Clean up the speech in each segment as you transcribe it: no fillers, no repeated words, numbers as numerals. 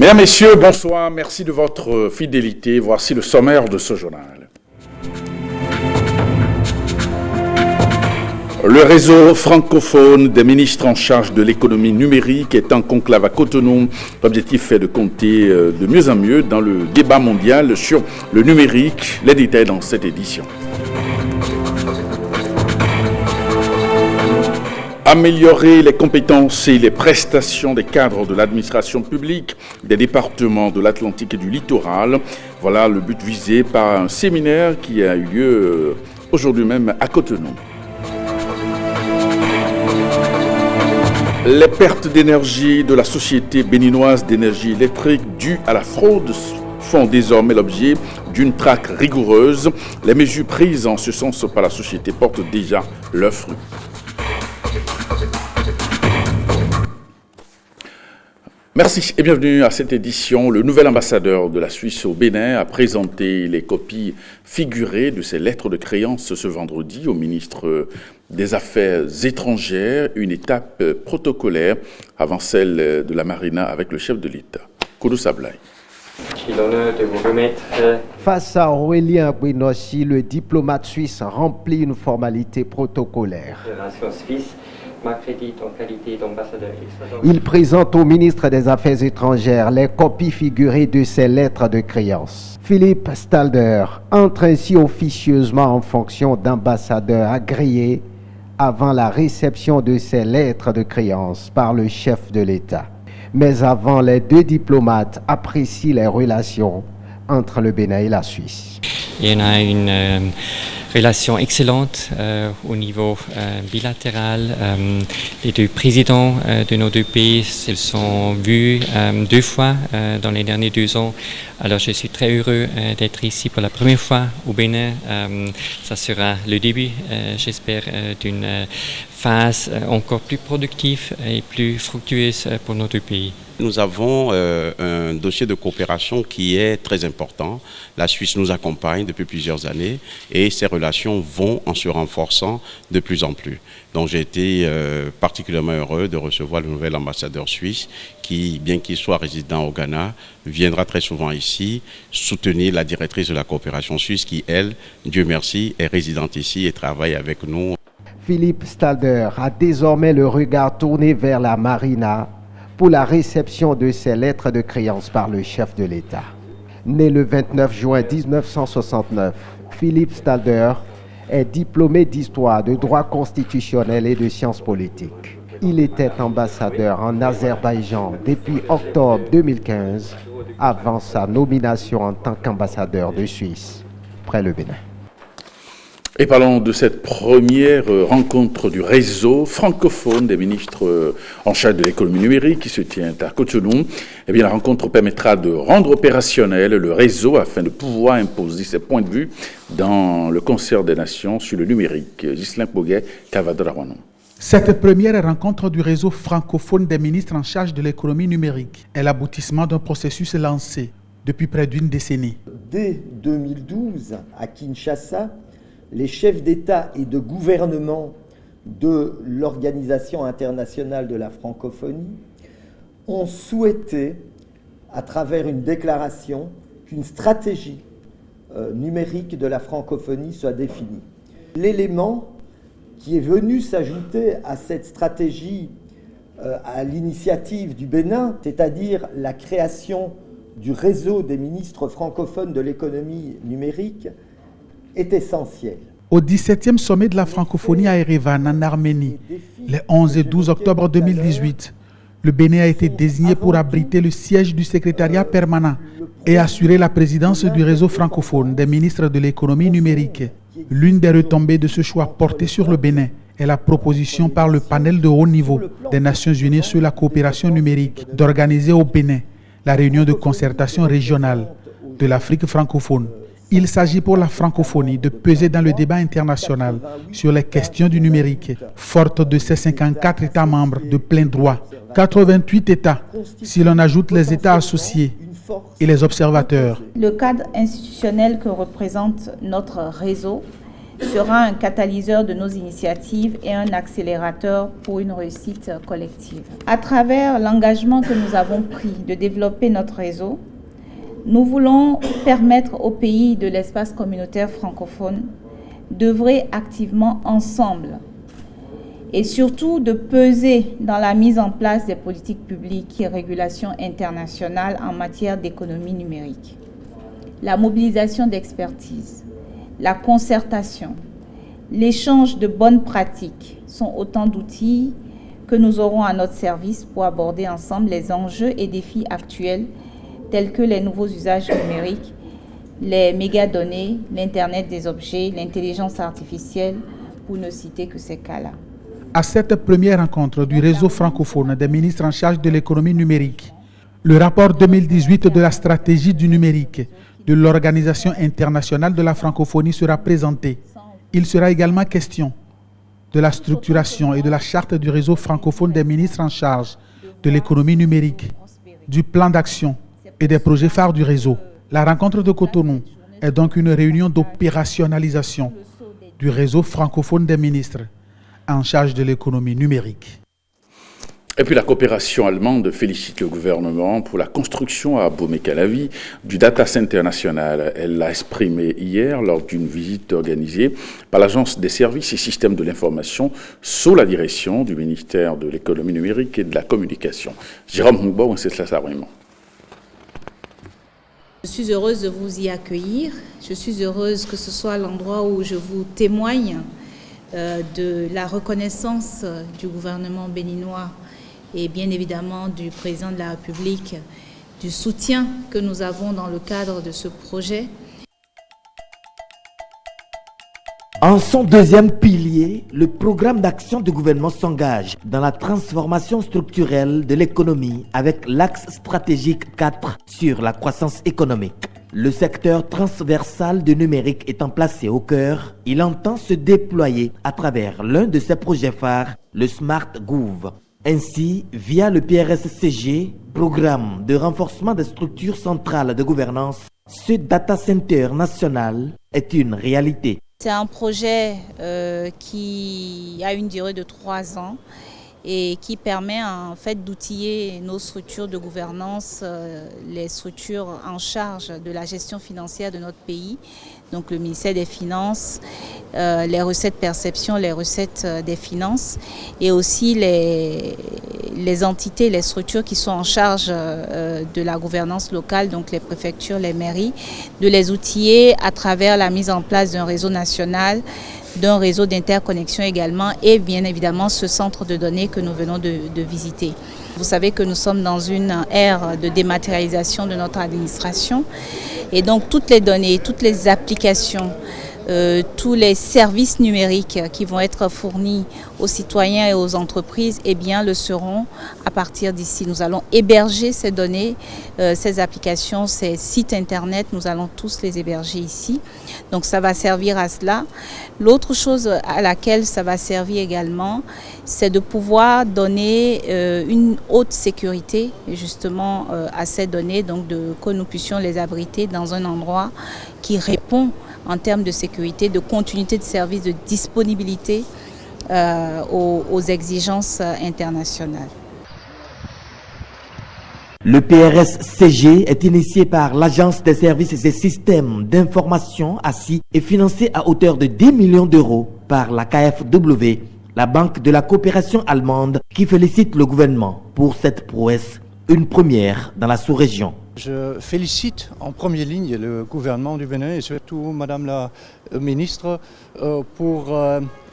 Mesdames, Messieurs, bonsoir. Merci de votre fidélité. Voici le sommaire de ce journal. Le réseau francophone des ministres en charge de l'économie numérique est en conclave à Cotonou. L'objectif est de compter de mieux en mieux dans le débat mondial sur le numérique. Les détails dans cette édition. Améliorer les compétences et les prestations des cadres de l'administration publique des départements de l'Atlantique et du littoral. Voilà le but visé par un séminaire qui a eu lieu aujourd'hui même à Cotonou. Les pertes d'énergie de la société béninoise d'énergie électrique dues à la fraude font désormais l'objet d'une traque rigoureuse. Les mesures prises en ce sens par la société portent déjà leurs fruits. Merci et bienvenue à cette édition. Le nouvel ambassadeur de la Suisse au Bénin a présenté les copies figurées de ses lettres de créance ce vendredi au ministre des Affaires étrangères, une étape protocolaire avant celle de la Marina avec le chef de l'État. Koudou Sablaï. J'ai l'honneur de vous remettre. Face à Aurélien Bouinossi, le diplomate suisse remplit une formalité protocolaire. Fédération suisse m'accrédite en qualité d'ambassadeur extraordinaire. Il présente au ministre des Affaires étrangères les copies figurées de ses lettres de créance. Philippe Stalder entre ainsi officieusement en fonction d'ambassadeur agréé avant la réception de ses lettres de créance par le chef de l'État. Mais avant, les deux diplomates apprécient les relations entre le Bénin et la Suisse. Il y en a une relation excellente au niveau bilatéral. Les deux présidents de nos deux pays se sont vus 2 fois dans les derniers 2 ans. Alors je suis très heureux d'être ici pour la première fois au Bénin. Ça sera le début, j'espère, d'une phase encore plus productive et plus fructueuse pour nos deux pays. Nous avons un dossier de coopération qui est très important. La Suisse nous accompagne depuis plusieurs années et ces relations vont en se renforçant de plus en plus. Donc j'ai été particulièrement heureux de recevoir le nouvel ambassadeur suisse qui, bien qu'il soit résident au Ghana, viendra très souvent ici soutenir la directrice de la coopération suisse qui, elle, Dieu merci, est résidente ici et travaille avec nous. Philippe Stalder a désormais le regard tourné vers la Marina pour la réception de ses lettres de créance par le chef de l'État. Né le 29 juin 1969, Philippe Stalder est diplômé d'histoire, de droit constitutionnel et de sciences politiques. Il était ambassadeur en Azerbaïdjan depuis octobre 2015, avant sa nomination en tant qu'ambassadeur de Suisse près le Bénin. Et parlons de cette première rencontre du réseau francophone des ministres en charge de l'économie numérique qui se tient à Cotonou. Eh bien, la rencontre permettra de rendre opérationnel le réseau afin de pouvoir imposer ses points de vue dans le concert des nations sur le numérique. Ghislain Poguet, Cavadra-Wanon. Cette première rencontre du réseau francophone des ministres en charge de l'économie numérique est l'aboutissement d'un processus lancé depuis près d'une décennie. Dès 2012, à Kinshasa, les chefs d'État et de gouvernement de l'Organisation internationale de la francophonie ont souhaité, à travers une déclaration, qu'une stratégie numérique de la francophonie soit définie. L'élément qui est venu s'ajouter à cette stratégie à l'initiative du Bénin, c'est-à-dire la création du réseau des ministres francophones de l'économie numérique, est essentiel. Au 17e sommet de la francophonie à Erevan, en Arménie, les 11 et 12 octobre 2018, le Bénin a été désigné pour abriter le siège du secrétariat permanent et assurer la présidence du réseau francophone des ministres de l'économie numérique. L'une des retombées de ce choix porté sur le Bénin est la proposition par le panel de haut niveau des Nations Unies sur la coopération numérique d'organiser au Bénin la réunion de concertation régionale de l'Afrique francophone. Il s'agit pour la francophonie de peser dans le débat international sur les questions du numérique, forte de ses 54 États membres de plein droit, 88 États, si l'on ajoute les États associés et les observateurs. Le cadre institutionnel que représente notre réseau sera un catalyseur de nos initiatives et un accélérateur pour une réussite collective. À travers l'engagement que nous avons pris de développer notre réseau, nous voulons permettre aux pays de l'espace communautaire francophone d'œuvrer activement ensemble et surtout de peser dans la mise en place des politiques publiques et régulations internationales en matière d'économie numérique. La mobilisation d'expertise, la concertation, l'échange de bonnes pratiques sont autant d'outils que nous aurons à notre service pour aborder ensemble les enjeux et défis actuels tels que les nouveaux usages numériques, les mégadonnées, l'Internet des objets, l'intelligence artificielle, pour ne citer que ces cas-là. À cette première rencontre du réseau francophone des ministres en charge de l'économie numérique, le rapport 2018 de la stratégie du numérique de l'Organisation internationale de la francophonie sera présenté. Il sera également question de la structuration et de la charte du réseau francophone des ministres en charge de l'économie numérique, du plan d'action et des projets phares du réseau. La rencontre de Cotonou est donc une réunion d'opérationnalisation du réseau francophone des ministres en charge de l'économie numérique. Et puis la coopération allemande félicite le gouvernement pour la construction à Abomey-Calavi du data center national. Elle l'a exprimé hier lors d'une visite organisée par l'Agence des services et systèmes de l'information sous la direction du ministère de l'économie numérique et de la communication. Jérôme Hongbo, c'est ça vraiment. Je suis heureuse de vous y accueillir. Je suis heureuse que ce soit l'endroit où je vous témoigne de la reconnaissance du gouvernement béninois et bien évidemment du président de la République, du soutien que nous avons dans le cadre de ce projet. En son deuxième pilier, le programme d'action du gouvernement s'engage dans la transformation structurelle de l'économie avec l'axe stratégique 4 sur la croissance économique. Le secteur transversal du numérique étant placé au cœur, il entend se déployer à travers l'un de ses projets phares, le Smart Gouv. Ainsi, via le PRSCG, programme de renforcement des structures centrales de gouvernance, ce data center national est une réalité. C'est un projet qui a une durée de 3 ans et qui permet en fait d'outiller nos structures de gouvernance, les structures en charge de la gestion financière de notre pays, donc le ministère des Finances, les recettes perception, les recettes des finances et aussi les entités, les structures qui sont en charge de la gouvernance locale, donc les préfectures, les mairies, de les outiller à travers la mise en place d'un réseau national, d'un réseau d'interconnexion également et bien évidemment ce centre de données que nous venons de visiter. Vous savez que nous sommes dans une ère de dématérialisation de notre administration et donc toutes les données, toutes les applications, tous les services numériques qui vont être fournis aux citoyens et aux entreprises, eh bien, le seront à partir d'ici. Nous allons héberger ces données, ces applications, ces sites internet, nous allons tous les héberger ici. Donc ça va servir à cela. L'autre chose à laquelle ça va servir également, c'est de pouvoir donner une haute sécurité justement à ces données, donc que nous puissions les abriter dans un endroit qui répond en termes de sécurité, de continuité de service, de disponibilité aux exigences internationales. Le PRSCG est initié par l'Agence des services et systèmes d'information ASSI et financé à hauteur de 10 millions d'euros par la KfW, la Banque de la coopération allemande, qui félicite le gouvernement pour cette prouesse, une première dans la sous-région. Je félicite en première ligne le gouvernement du Bénin et surtout Madame la ministre pour,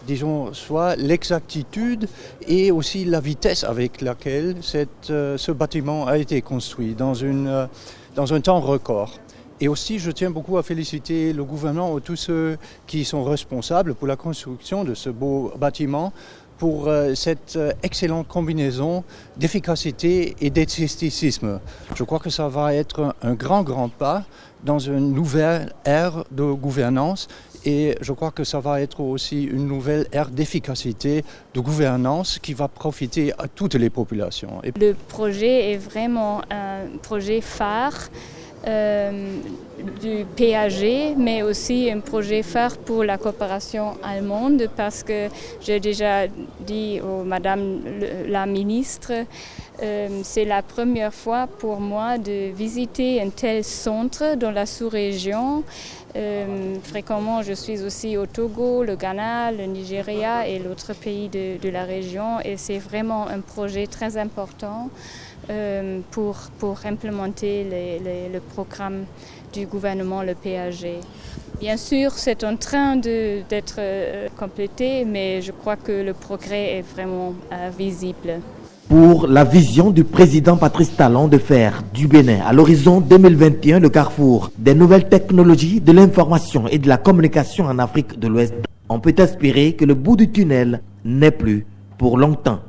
disons, soit l'exactitude et aussi la vitesse avec laquelle ce bâtiment a été construit dans un temps record. Et aussi, je tiens beaucoup à féliciter le gouvernement et tous ceux qui sont responsables pour la construction de ce beau bâtiment, pour cette excellente combinaison d'efficacité et d'esthéticisme. Je crois que ça va être un grand pas dans une nouvelle ère de gouvernance et je crois que ça va être aussi une nouvelle ère d'efficacité de gouvernance qui va profiter à toutes les populations. Le projet est vraiment un projet phare du PAG, mais aussi un projet phare pour la coopération allemande, parce que j'ai déjà dit à Madame la ministre, c'est la première fois pour moi de visiter un tel centre dans la sous-région. Fréquemment, je suis aussi au Togo, le Ghana, le Nigeria et l'autre pays de la région, et c'est vraiment un projet très important pour implémenter le programme du gouvernement, le PAG. Bien sûr, c'est en train d'être complété, mais je crois que le progrès est vraiment visible. Pour la vision du président Patrice Talon de faire du Bénin à l'horizon 2021 le carrefour des nouvelles technologies de l'information et de la communication en Afrique de l'Ouest, on peut espérer que le bout du tunnel n'est plus pour longtemps.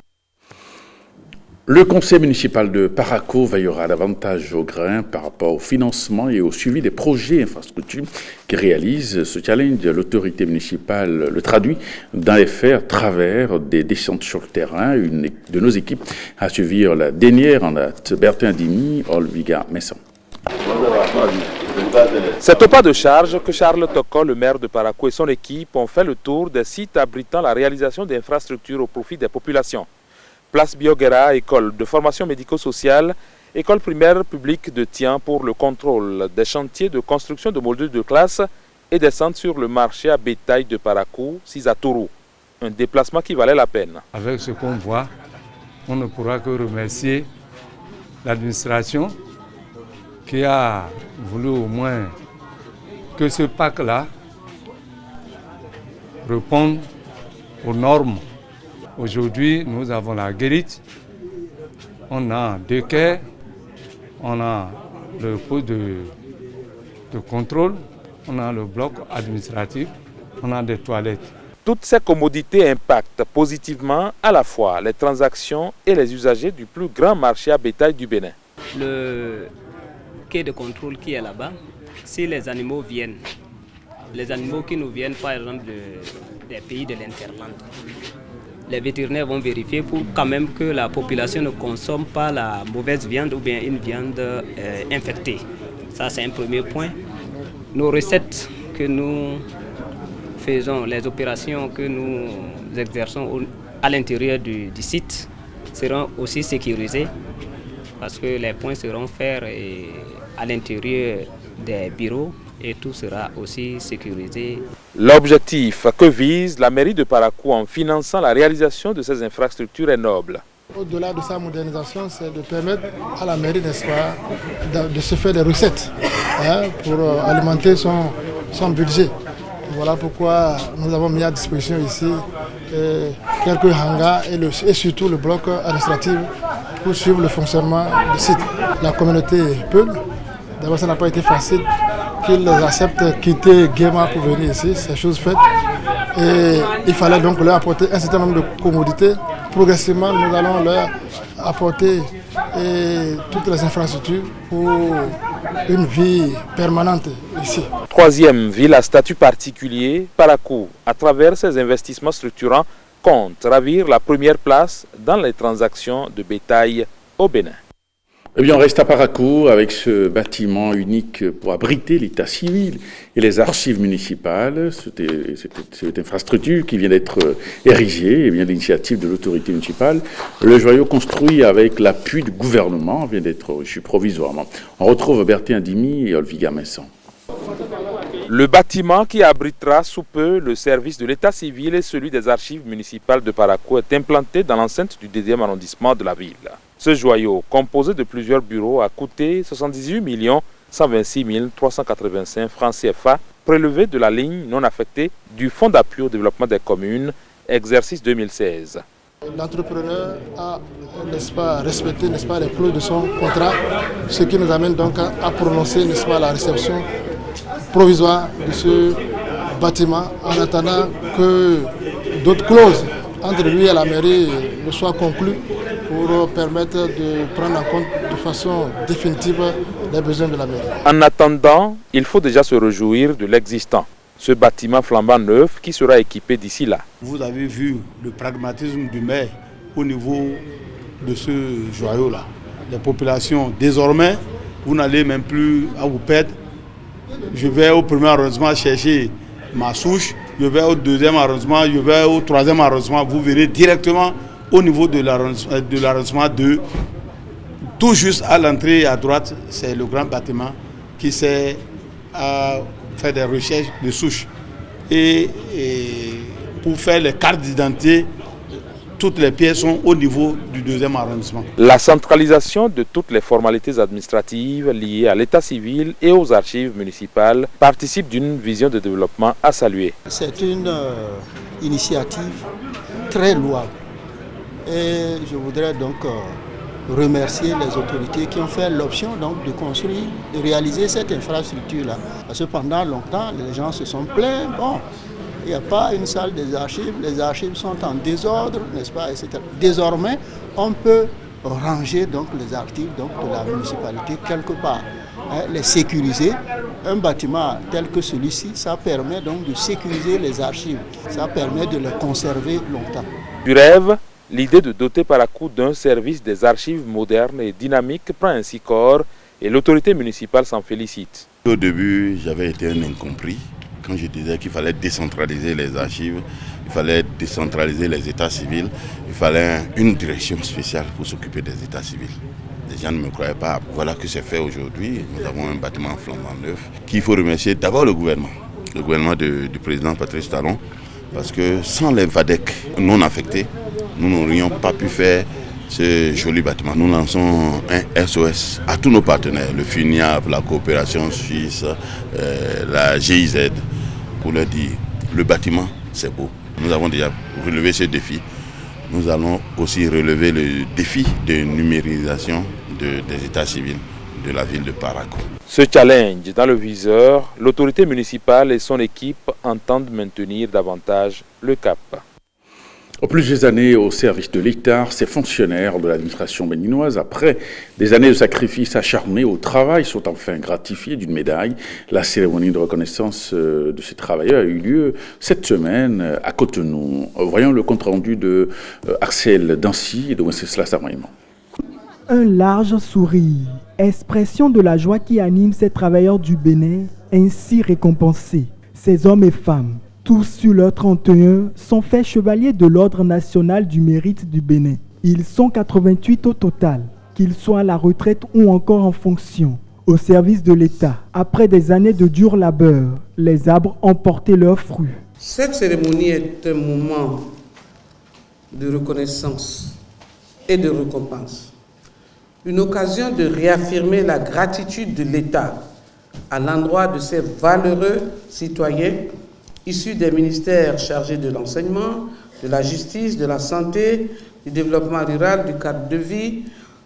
Le conseil municipal de Parakou veillera davantage au grain par rapport au financement et au suivi des projets infrastructures qui réalisent. Ce challenge, l'autorité municipale le traduit dans les faits à travers des descentes sur le terrain. Une de nos équipes a suivi la dernière en date, Bertin Dimi, Olviga Messon. C'est au pas de charge que Charles Toko, le maire de Parakou, et son équipe ont fait le tour des sites abritant la réalisation d'infrastructures au profit des populations. Place Bioguera, école de formation médico-sociale, école primaire publique de Tian pour le contrôle des chantiers de construction de modules de classe et des centres sur le marché à bétail de Parakou, Sisatourou. Un déplacement qui valait la peine. Avec ce qu'on voit, on ne pourra que remercier l'administration qui a voulu au moins que ce parc-là réponde aux normes. Aujourd'hui, nous avons la guérite, on a 2 quais, on a le poste de contrôle, on a le bloc administratif, on a des toilettes. Toutes ces commodités impactent positivement à la fois les transactions et les usagers du plus grand marché à bétail du Bénin. Le quai de contrôle qui est là-bas, si les animaux viennent, les animaux qui nous viennent par exemple des pays de l'Interland, les vétérinaires vont vérifier pour quand même que la population ne consomme pas la mauvaise viande ou bien une viande infectée. Ça, c'est un premier point. Nos recettes que nous faisons, les opérations que nous exerçons à l'intérieur du site seront aussi sécurisées parce que les points seront faits à l'intérieur des bureaux et tout sera aussi sécurisé. L'objectif que vise la mairie de Parakou en finançant la réalisation de ces infrastructures est noble. Au-delà de sa modernisation, c'est de permettre à la mairie, n'est-ce pas, de se faire des recettes pour alimenter son budget. Voilà pourquoi nous avons mis à disposition ici quelques hangars et surtout le bloc administratif pour suivre le fonctionnement du site. La communauté Peul, d'abord ça n'a pas été facile qu'ils acceptent quitter Guéma pour venir ici, c'est chose faite. Et il fallait donc leur apporter un certain nombre de commodités. Progressivement, nous allons leur apporter toutes les infrastructures pour une vie permanente ici. Troisième ville à statut particulier, Parakou, à travers ses investissements structurants, compte ravir la première place dans les transactions de bétail au Bénin. Eh bien, on reste à Parakou avec ce bâtiment unique pour abriter l'état civil et les archives municipales. Cette infrastructure qui vient d'être érigée, et bien l'initiative de l'autorité municipale. Le joyau construit avec l'appui du gouvernement vient d'être reçu provisoirement. On retrouve Bertin Dimi et Olviga Messon. Le bâtiment qui abritera sous peu le service de l'état civil et celui des archives municipales de Parakou est implanté dans l'enceinte du 2e arrondissement de la ville. Ce joyau, composé de plusieurs bureaux, a coûté 78 126 385 francs CFA, prélevés de la ligne non affectée du Fonds d'appui au développement des communes, exercice 2016. L'entrepreneur a, n'est-ce pas, respecté, n'est-ce pas, les clauses de son contrat, ce qui nous amène donc à prononcer, n'est-ce pas, la réception provisoire de ce bâtiment en attendant que d'autres clauses entre lui et la mairie ne soient conclues pour permettre de prendre en compte de façon définitive les besoins de la mairie. En attendant, il faut déjà se réjouir de l'existant. Ce bâtiment flambant neuf qui sera équipé d'ici là. Vous avez vu le pragmatisme du maire au niveau de ce joyau-là. Les populations désormais vous n'allez même plus à vous perdre. Je vais au premier arrondissement chercher ma souche, je vais au deuxième arrondissement, je vais au troisième arrondissement. Vous verrez directement au niveau de l'arrondissement 2, tout juste à l'entrée à droite, c'est le grand bâtiment qui sert à faire des recherches de souches. Et pour faire les cartes d'identité, toutes les pièces sont au niveau du deuxième arrondissement. La centralisation de toutes les formalités administratives liées à l'état civil et aux archives municipales participe d'une vision de développement à saluer. C'est une initiative très louable et je voudrais donc remercier les autorités qui ont fait l'option de construire, de réaliser cette infrastructure-là. Parce que pendant longtemps, les gens se sont plaints, bon, il n'y a pas une salle des archives, les archives sont en désordre, n'est-ce pas, etc. Désormais, on peut ranger donc les archives de la municipalité quelque part, les sécuriser. Un bâtiment tel que celui-ci, ça permet donc de sécuriser les archives, ça permet de les conserver longtemps. Du rêve, l'idée de doter Parakou d'un service des archives modernes et dynamiques prend ainsi corps et l'autorité municipale s'en félicite. Au début, j'avais été un incompris. Quand je disais qu'il fallait décentraliser les archives, il fallait décentraliser les états civils, il fallait une direction spéciale pour s'occuper des états civils. Les gens ne me croyaient pas. Voilà que c'est fait aujourd'hui. Nous avons un bâtiment flambant neuf qu'il faut remercier d'abord le gouvernement du président Patrice Talon, parce que sans les VADEC non affectés, nous n'aurions pas pu faire ce joli bâtiment. Nous lançons un SOS à tous nos partenaires, le FUNIAP, la coopération suisse, la GIZ, pour leur dire le bâtiment c'est beau. Nous avons déjà relevé ce défi. Nous allons aussi relever le défi de numérisation des états civils de la ville de Parakou. Ce challenge dans le viseur, l'autorité municipale et son équipe entendent maintenir davantage le cap. Au plusieurs années au service de l'État, ces fonctionnaires de l'administration béninoise, après des années de sacrifices acharnés au travail, sont enfin gratifiés d'une médaille. La cérémonie de reconnaissance de ces travailleurs a eu lieu cette semaine à Cotonou. Voyons le compte-rendu de Axel Dancy et de Wenceslas Samoïman. Un large sourire, expression de la joie qui anime ces travailleurs du Bénin, ainsi récompensés. Ces hommes et femmes, tous sur leur 31, sont faits chevaliers de l'Ordre national du mérite du Bénin. Ils sont 88 au total, qu'ils soient à la retraite ou encore en fonction, au service de l'État. Après des années de dur labeur, les arbres ont porté leurs fruits. Cette cérémonie est un moment de reconnaissance et de récompense. Une occasion de réaffirmer la gratitude de l'État à l'endroit de ces valeureux citoyens issus des ministères chargés de l'enseignement, de la justice, de la santé, du développement rural, du cadre de vie,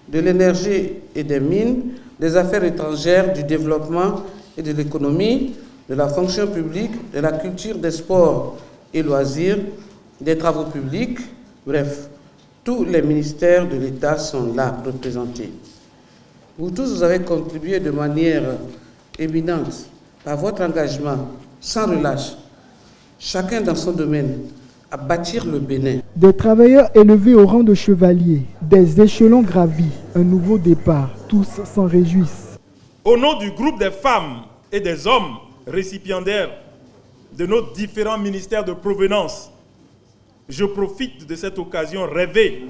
de l'énergie et des mines, des affaires étrangères, du développement et de l'économie, de la fonction publique, de la culture, des sports et loisirs, des travaux publics, bref, tous les ministères de l'État sont là représentés. Vous tous, vous avez contribué de manière éminente par votre engagement, sans relâche, chacun dans son domaine, à bâtir le Bénin. Des travailleurs élevés au rang de chevaliers, des échelons gravis, un nouveau départ, tous s'en réjouissent. Au nom du groupe des femmes et des hommes récipiendaires de nos différents ministères de provenance, je profite de cette occasion rêvée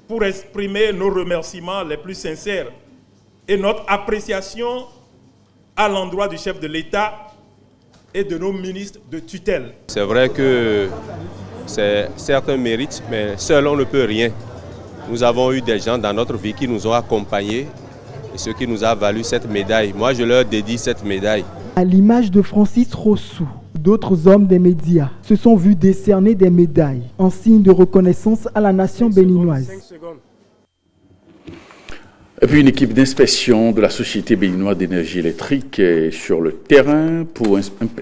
pour exprimer nos remerciements les plus sincères et notre appréciation à l'endroit du chef de l'État et de nos ministres de tutelle. C'est vrai que c'est certes un mérite, mais seul on ne peut rien. Nous avons eu des gens dans notre vie qui nous ont accompagnés et ce qui nous a valu cette médaille. Moi, je leur dédie cette médaille. À l'image de Francis Rossou, d'autres hommes des médias se sont vus décerner des médailles en signe de reconnaissance à la nation béninoise. Et puis une équipe d'inspection de la Société béninoise d'énergie électrique est sur le terrain pour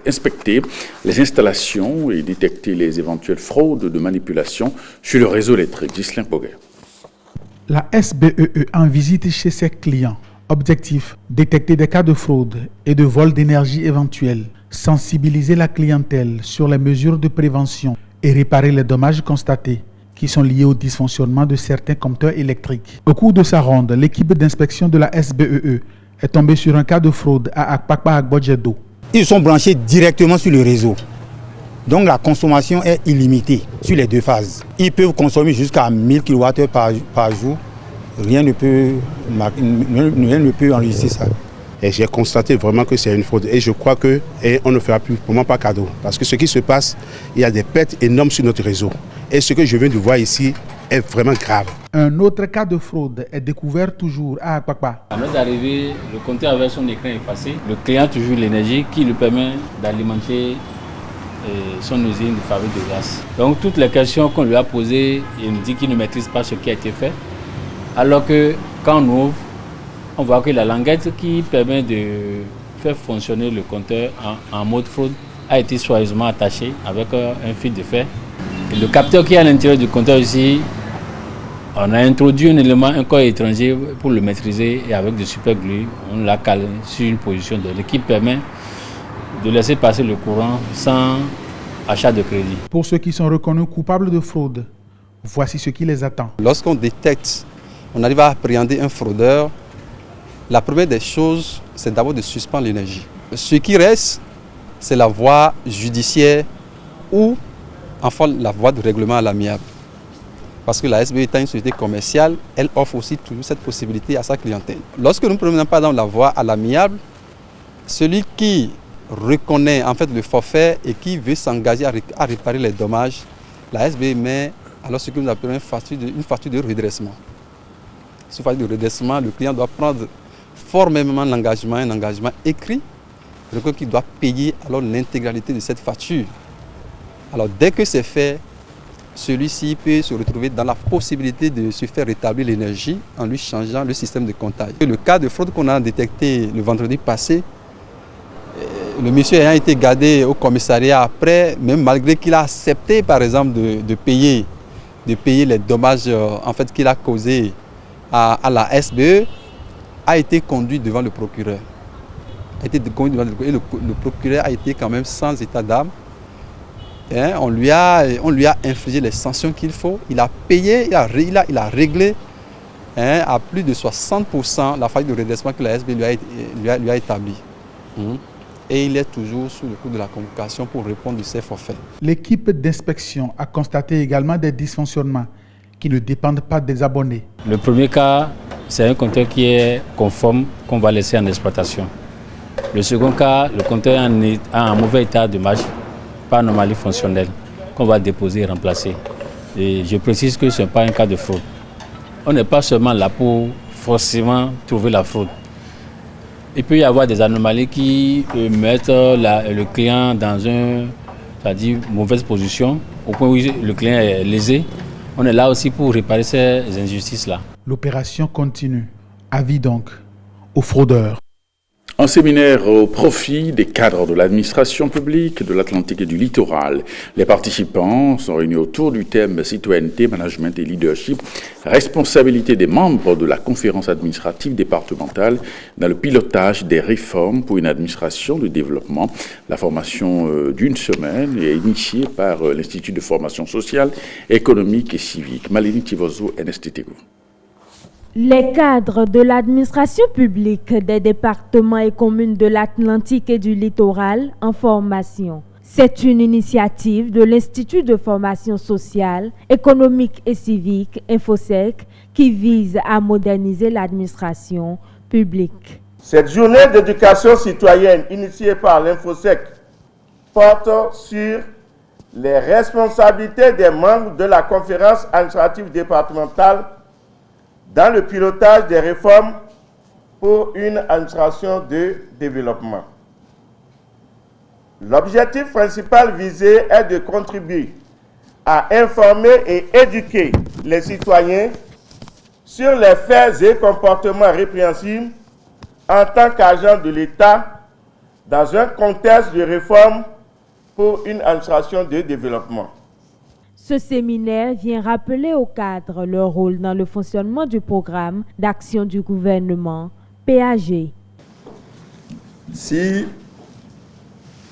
inspecter les installations et détecter les éventuelles fraudes de manipulation sur le réseau électrique. Ghislain Poguet. La SBEE en visite chez ses clients. Objectif, détecter des cas de fraude et de vol d'énergie éventuels, sensibiliser la clientèle sur les mesures de prévention et réparer les dommages constatés qui sont liés au dysfonctionnement de certains compteurs électriques. Au cours de sa ronde, l'équipe d'inspection de la SBEE est tombé sur un cas de fraude à Akpakpa-Agbodjedo. Ils sont branchés directement sur le réseau. Donc la consommation est illimitée sur les deux phases. Ils peuvent consommer jusqu'à 1000 kWh par jour. Rien ne peut enregistrer ça. Et j'ai constaté vraiment que c'est une fraude. Et je crois qu'on ne fera plus vraiment pas cadeau. Parce que ce qui se passe, il y a des pertes énormes sur notre réseau. Et ce que je viens de voir ici est vraiment grave. Un autre cas de fraude est découvert toujours à Akpakpa. À notre arrivée, le compteur avait son écran effacé. Le client a toujours l'énergie qui lui permet d'alimenter son usine de fabrique de gaz. Donc toutes les questions qu'on lui a posées, il nous dit qu'il ne maîtrise pas ce qui a été fait. Alors que quand on ouvre, on voit que la languette qui permet de faire fonctionner le compteur en mode fraude a été soigneusement attachée avec un fil de fer. Et le capteur qui est à l'intérieur du compteur ici, on a introduit un élément, un corps étranger pour le maîtriser et avec du super glue, on l'a calé sur une position donnée qui permet de laisser passer le courant sans achat de crédit. Pour ceux qui sont reconnus coupables de fraude, voici ce qui les attend. Lorsqu'on détecte, on arrive à appréhender un fraudeur, la première des choses, c'est d'abord de suspendre l'énergie. Ce qui reste, c'est la voie judiciaire ou enfin la voie de règlement à l'amiable. Parce que la SBE étant une société commerciale, elle offre aussi toujours cette possibilité à sa clientèle. Lorsque nous ne prenons pas dans la voie à l'amiable, celui qui reconnaît en fait le forfait et qui veut s'engager à réparer les dommages, la SBE met alors ce que nous appelons une facture de redressement. Sous facture de redressement, le client doit prendre formellement l'engagement, un engagement écrit, qu'il doit payer alors l'intégralité de cette facture. Alors dès que c'est fait, celui-ci peut se retrouver dans la possibilité de se faire rétablir l'énergie en lui changeant le système de comptage. Le cas de fraude qu'on a détecté le vendredi passé, le monsieur ayant été gardé au commissariat après, même malgré qu'il a accepté par exemple de payer les dommages en fait, qu'il a causés à la SBE, a été conduit devant le procureur. Et le procureur a été quand même sans état d'âme. On lui a infligé les sanctions qu'il faut. Il a payé, il a réglé à plus de 60% la faille de redressement que la SBE lui a établie. Et il est toujours sous le coup de la convocation pour répondre de ses forfaits. L'équipe d'inspection a constaté également des dysfonctionnements qui ne dépendent pas des abonnés. Le premier cas, c'est un compteur qui est conforme qu'on va laisser en exploitation. Le second cas, le compteur a un mauvais état de marche, pas normalement fonctionnel, qu'on va déposer et remplacer. Et je précise que ce n'est pas un cas de fraude. On n'est pas seulement là pour forcément trouver la fraude. Il peut y avoir des anomalies qui mettent le client dans une mauvaise position, au point où le client est lésé. On est là aussi pour réparer ces injustices-là. L'opération continue. Avis donc aux fraudeurs. Un séminaire au profit des cadres de l'administration publique de l'Atlantique et du littoral. Les participants sont réunis autour du thème citoyenneté, management et leadership, responsabilité des membres de la conférence administrative départementale dans le pilotage des réformes pour une administration de développement. La formation d'une semaine est initiée par l'Institut de formation sociale, économique et civique. Malini Tivozo, NSTTGO. Les cadres de l'administration publique des départements et communes de l'Atlantique et du littoral en formation. C'est une initiative de l'Institut de formation sociale, économique et civique, InfoSec, qui vise à moderniser l'administration publique. Cette journée d'éducation citoyenne initiée par l'InfoSec porte sur les responsabilités des membres de la conférence administrative départementale dans le pilotage des réformes pour une administration de développement. L'objectif principal visé est de contribuer à informer et éduquer les citoyens sur les faits et comportements répréhensibles en tant qu'agents de l'État dans un contexte de réforme pour une administration de développement. Ce séminaire vient rappeler aux cadres leur rôle dans le fonctionnement du programme d'action du gouvernement, PAG. Si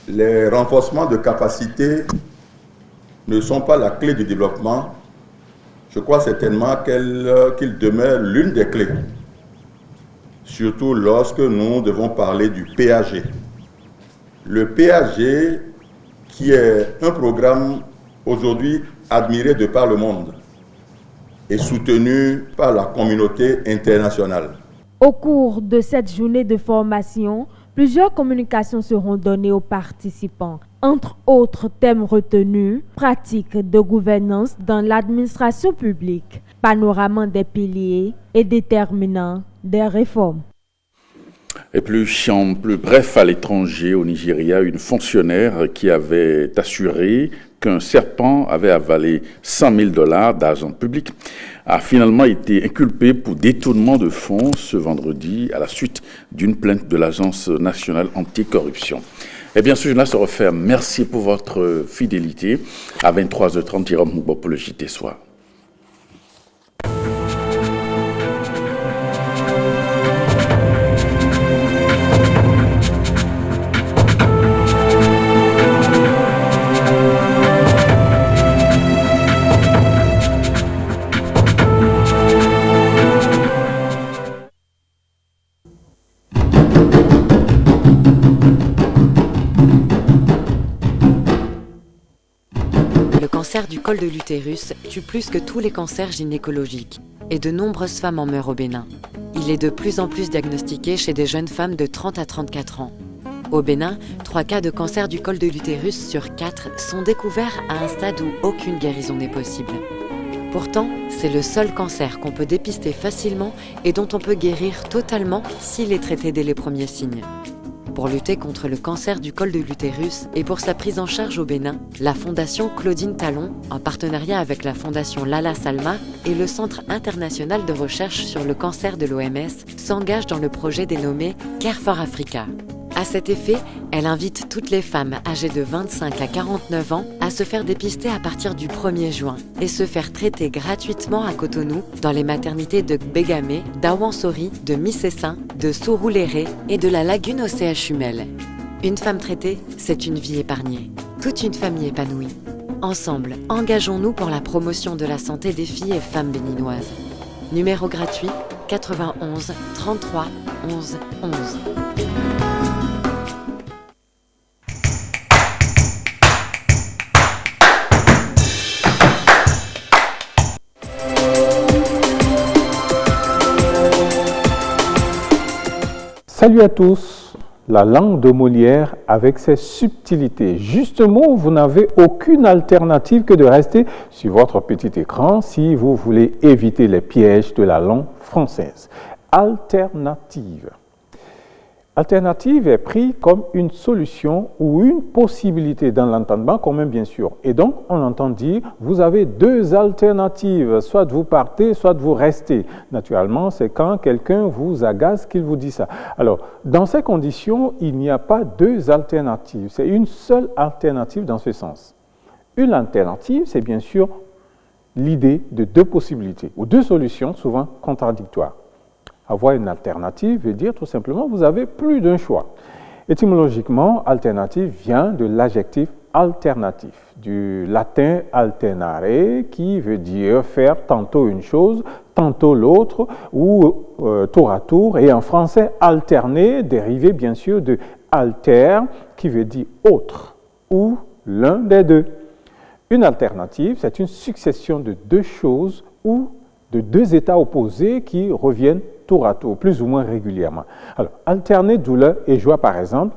les renforcements de capacités ne sont pas la clé du développement, je crois certainement qu'ils demeurent l'une des clés. surtout lorsque nous devons parler du PAG. Le PAG, qui est un programme aujourd'hui admiré de par le monde et soutenu par la communauté internationale. Au cours de cette journée de formation, plusieurs communications seront données aux participants. Entre autres thèmes retenus, pratiques de gouvernance dans l'administration publique, panorama des piliers et déterminants des réformes. Et plus bref, à l'étranger, au Nigeria, une fonctionnaire qui avait assuré qu'un serpent avait avalé $100 000 d'argent public a finalement été inculpée pour détournement de fonds ce vendredi à la suite d'une plainte de l'Agence nationale anticorruption. Et bien sûr, là se referme. Merci pour votre fidélité. À 23h30, Jérôme Moubo pour le JT Soir. Le cancer du col de l'utérus tue plus que tous les cancers gynécologiques et de nombreuses femmes en meurent au Bénin. Il est de plus en plus diagnostiqué chez des jeunes femmes de 30 à 34 ans. Au Bénin, 3 cas de cancer du col de l'utérus sur 4 sont découverts à un stade où aucune guérison n'est possible. Pourtant, c'est le seul cancer qu'on peut dépister facilement et dont on peut guérir totalement s'il est traité dès les premiers signes. Pour lutter contre le cancer du col de l'utérus et pour sa prise en charge au Bénin, la Fondation Claudine Talon, en partenariat avec la Fondation Lala Salma et le Centre international de recherche sur le cancer de l'OMS, s'engage dans le projet dénommé Care for Africa. À cet effet, elle invite toutes les femmes âgées de 25 à 49 ans à se faire dépister à partir du 1er juin et se faire traiter gratuitement à Cotonou dans les maternités de Bégamé, d'Awansori, de Missessin, de Sourouléré et de la Lagune au CHU Mel. Une femme traitée, c'est une vie épargnée, toute une famille épanouie. Ensemble, engageons-nous pour la promotion de la santé des filles et femmes béninoises. Numéro gratuit 91 33 11 11. Salut à tous, la langue de Molière avec ses subtilités. Justement, vous n'avez aucune alternative que de rester sur votre petit écran si vous voulez éviter les pièges de la langue française. Alternative. Alternative est pris comme une solution ou une possibilité dans l'entendement commun, bien sûr. Et donc, on entend dire, vous avez 2 alternatives, soit vous partez, soit vous restez. Naturellement, c'est quand quelqu'un vous agace qu'il vous dit ça. Alors, dans ces conditions, il n'y a pas 2 alternatives. C'est une seule alternative dans ce sens. Une alternative, c'est bien sûr l'idée de 2 possibilités ou 2 solutions, souvent contradictoires. Avoir une alternative veut dire tout simplement vous avez plus d'un choix. Étymologiquement, alternative vient de l'adjectif alternatif, du latin alternare, qui veut dire faire tantôt une chose, tantôt l'autre, ou tour à tour, et en français alterner, dérivé bien sûr de alter, qui veut dire autre, ou l'un des 2. Une alternative, c'est une succession de 2 choses ou de 2 états opposés qui reviennent tour à tour, plus ou moins régulièrement. Alors, alterner douleur et joie, par exemple,